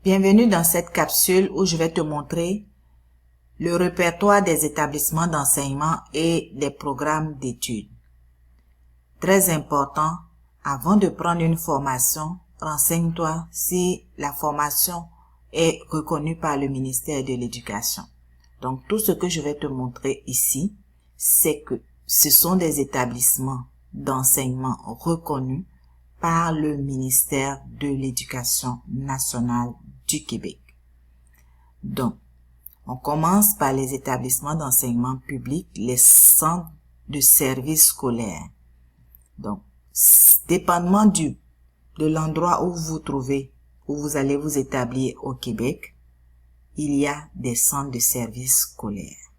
Bienvenue dans cette capsule où je vais te montrer le répertoire des établissements d'enseignement et des programmes d'études. Très important, avant de prendre une formation, renseigne-toi si la formation est reconnue par le ministère de l'Éducation. Donc tout ce que je vais te montrer ici, c'est que ce sont des établissements d'enseignement reconnus par le ministère de l'Éducation nationale du Québec. Donc, on commence par les établissements d'enseignement public, les centres de services scolaires. Donc, dépendamment de l'endroit où vous vous trouvez, où vous allez vous établir au Québec, il y a des centres de services scolaires.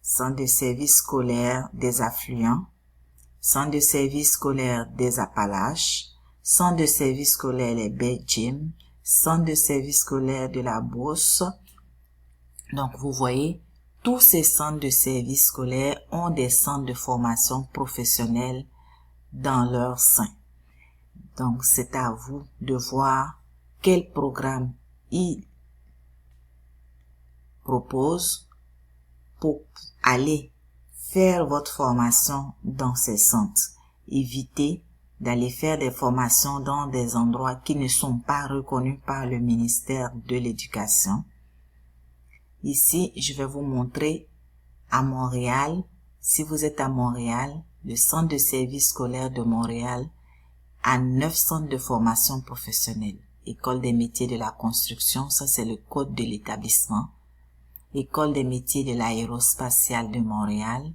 Centre de services scolaires des affluents, centre de services scolaires des Appalaches, centre de services scolaires les Baie-Jim, centre de services scolaires de la Beauce. Donc, vous voyez, tous ces centres de services scolaires ont des centres de formation professionnelle dans leur sein. Donc, c'est à vous de voir quel programme ils proposent pour aller faire votre formation dans ces centres. Évitez d'aller faire des formations dans des endroits qui ne sont pas reconnus par le ministère de l'Éducation. Ici, je vais vous montrer à Montréal. Si vous êtes à Montréal, le centre de services scolaires de Montréal a 9 centres de formation professionnelle. École des métiers de la construction, ça c'est le code de l'établissement. École des métiers de l'aérospatiale de Montréal.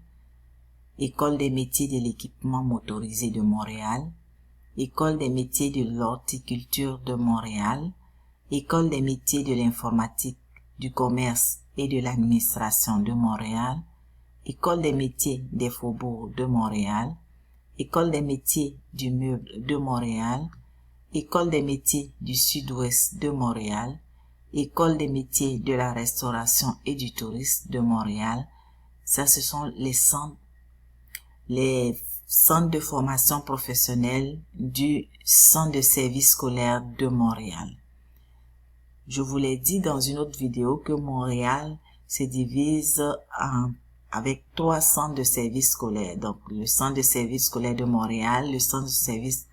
École des métiers de l'équipement motorisé de Montréal. École des métiers de l'horticulture de Montréal. École des métiers de l'informatique, du commerce et de l'administration de Montréal. École des métiers des faubourgs de Montréal. École des métiers du meuble de Montréal. École des métiers du sud-ouest de Montréal. École des métiers de la restauration et du tourisme de Montréal. Ça, ce sont les centres de formation professionnelle du centre de services scolaires de Montréal. Je vous l'ai dit dans une autre vidéo que Montréal se divise avec 3 centres de services scolaires. Donc, le centre de services scolaires de Montréal, le centre de services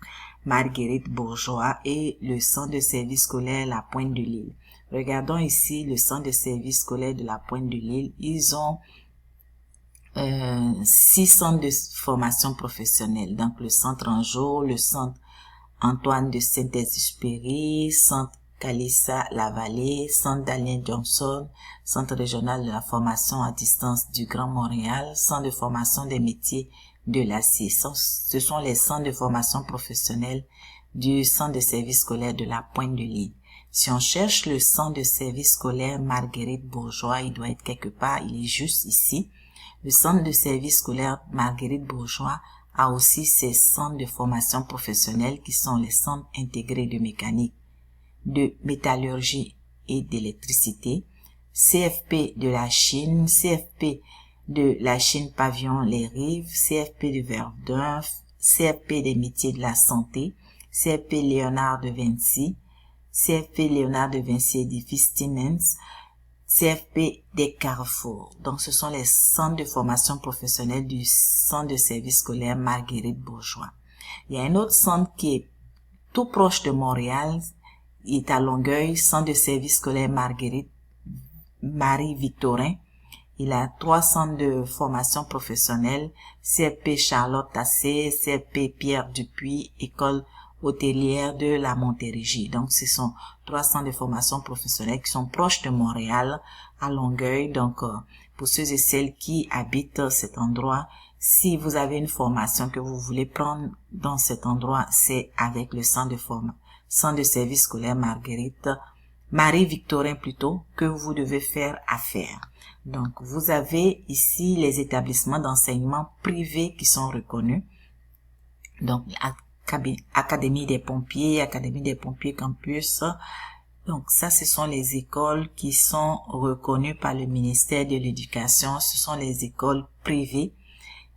Marguerite Bourgeois et le centre de services scolaires La Pointe de l'Île. Regardons ici le centre de services scolaires de La Pointe de l'Île. Ils ont 6 centres de formation professionnelle. Donc, le centre Anjou, le centre Antoine de Saint-Exupéry, centre Calissa La-Vallée, centre Daniel Johnson, centre régional de la formation à distance du Grand Montréal, centre de formation des métiers de l'acier. Ce sont les centres de formation professionnelle du centre de services scolaires de La Pointe de l'Île. Si on cherche le centre de services scolaires Marguerite Bourgeois, il doit être quelque part, il est juste ici. Le centre de services scolaires Marguerite Bourgeois a aussi ses centres de formation professionnelle qui sont les centres intégrés de mécanique, de métallurgie et d'électricité, CFP de la Chine, CFP de la Chine Pavillon Les Rives, CFP de Verdun, CFP des métiers de la santé, CFP Léonard de Vinci, CFP Léonard de Vinci Édifice Tinens, CFP des Carrefours. Donc, ce sont les centres de formation professionnelle du centre de services scolaires Marguerite Bourgeois. Il y a un autre centre qui est tout proche de Montréal, il est à Longueuil, centre de services scolaires Marguerite Marie-Victorin. Il a 3 centres de formation professionnelle, CFP Charlotte Tassé, CFP Pierre Dupuis, école hôtelière de la Montérégie. Donc, ce sont 3 centres de formation professionnelle qui sont proches de Montréal, à Longueuil. Donc, pour ceux et celles qui habitent cet endroit, si vous avez une formation que vous voulez prendre dans cet endroit, c'est avec le centre de services scolaires Marie-Victorin plutôt, que vous devez faire affaire. Donc, vous avez ici les établissements d'enseignement privés qui sont reconnus. Donc, Académie des pompiers campus. Donc, ça, ce sont les écoles qui sont reconnues par le ministère de l'Éducation. Ce sont les écoles privées.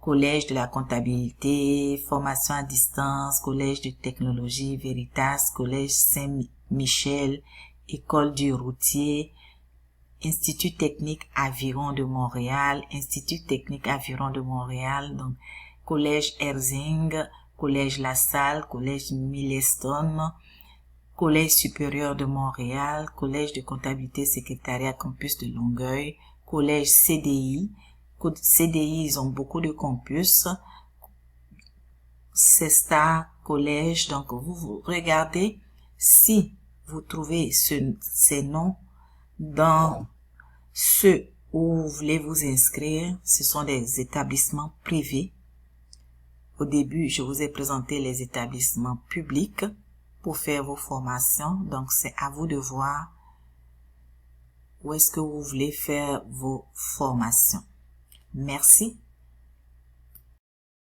Collège de la comptabilité, formation à distance, collège de technologie Veritas, collège Saint-Michel École du routier, Institut technique Aviron de Montréal, Institut technique Aviron de Montréal, donc Collège Herzing, Collège La Salle, Collège Millestone, Collège supérieur de Montréal, Collège de comptabilité secrétariat campus de Longueuil, Collège CDI. CDI, ils ont beaucoup de campus. CESTA, Collège, donc vous regardez si vous trouvez ces noms dans ceux où vous voulez vous inscrire. Ce sont des établissements privés. Au début, je vous ai présenté les établissements publics pour faire vos formations. Donc, c'est à vous de voir où est-ce que vous voulez faire vos formations. Merci.